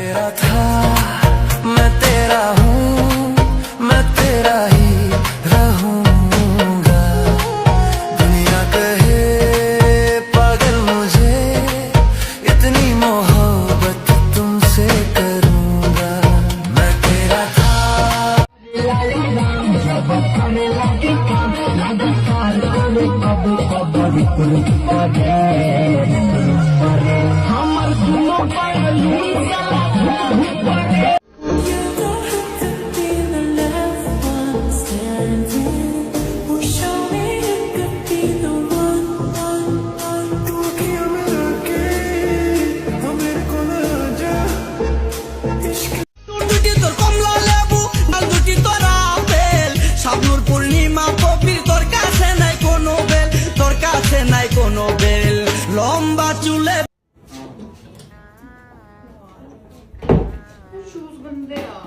तेरा था मैं तेरा हूँ मैं तेरा ही रहूँगा दुनिया कहे पागल मुझे इतनी मोहब्बत तुमसे करूँगा मैं तेरा था লম্বা চুলে शूज गंदे आ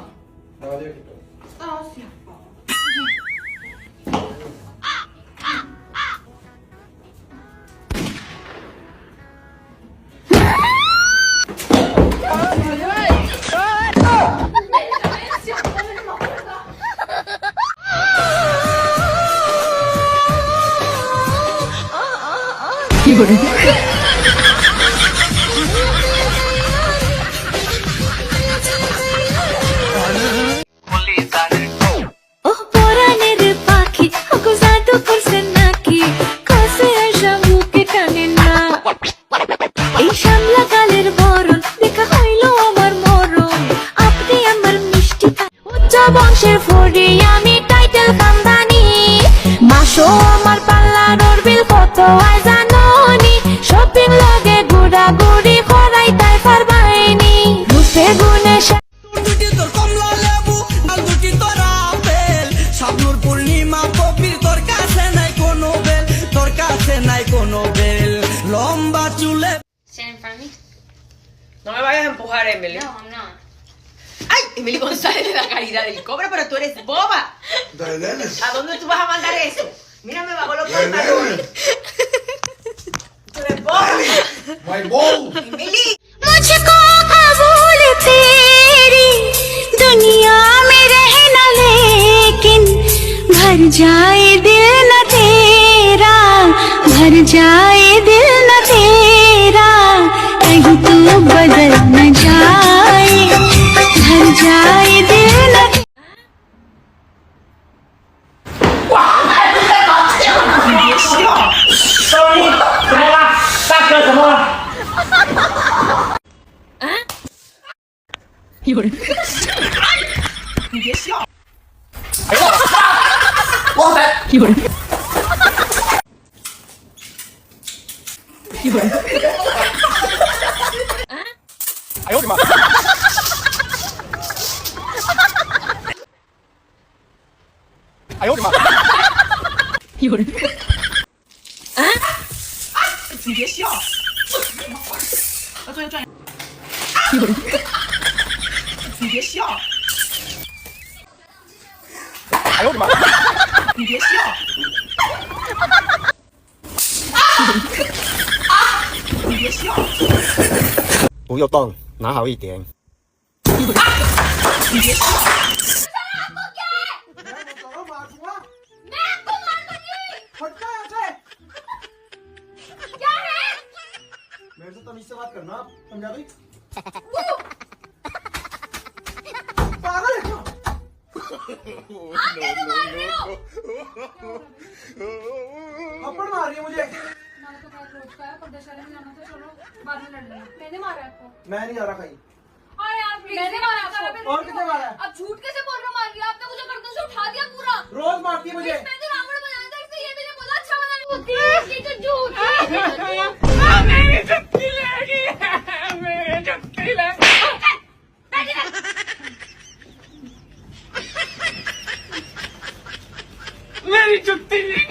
বংশের ফড়ি আমি টাইটেল কান্দানি মাসো আমার পাল্লার বিল কত আয় জানোনি শপিং লগে গুড়া গুড়ি করাই তাই পারবাইনি রূপে গুণে দুটি তোর কমলা লেবু লাল দুটি তোর আপেল স্বপ্নর পূর্ণিমা কবির তোর কাছে নাই কোনো বেল তোর কাছে নাই কোনো বেল লম্বা চুলে Stand in front of me. No me vayas a empujar, Emily. No, I'm not. ¡Ay! Emily González de la Caridad del Cobra, pero tú eres boba. ¿A dónde tú vas a mandar eso? Mira, me bajó los pantalones. Tú eres boba. My ball. Emily. मुझको कबूल तेरी दुनिया में रहना लेकिन भर जाए दिल न तेरा भर जाए दिल न तेरा कहीं तू बदल न जाए भर जाए दिल न哎呦我的妈！哎呦我的妈！有人。啊！你别笑。要转转。有人。你别笑。哎呦我的妈！你别笑。你别笑。不要动，拿好一点。你别笑。मेरे से तमीज से बात करना आप पंजाबी पागल है क्या थप्पड़ मार रही है मुझे मैंने मारा आपको। मैं नहीं जा रहा कहीं अरे यार मैंने मारा आपको। और किसने मारा है? अब झूठ कैसे बोल रहे हो? मार दिया आपने मुझे गर्दन से उठा दिया पूरा। रोज मारती है मुझे मैंने रावण बनाया था इसलिए ये मैंने बोला अच्छा बनाया। ये तो झूठ है। मेरी जुत्ती लगी मेरी जुत्ती लगी मेरी जुत्ती लगी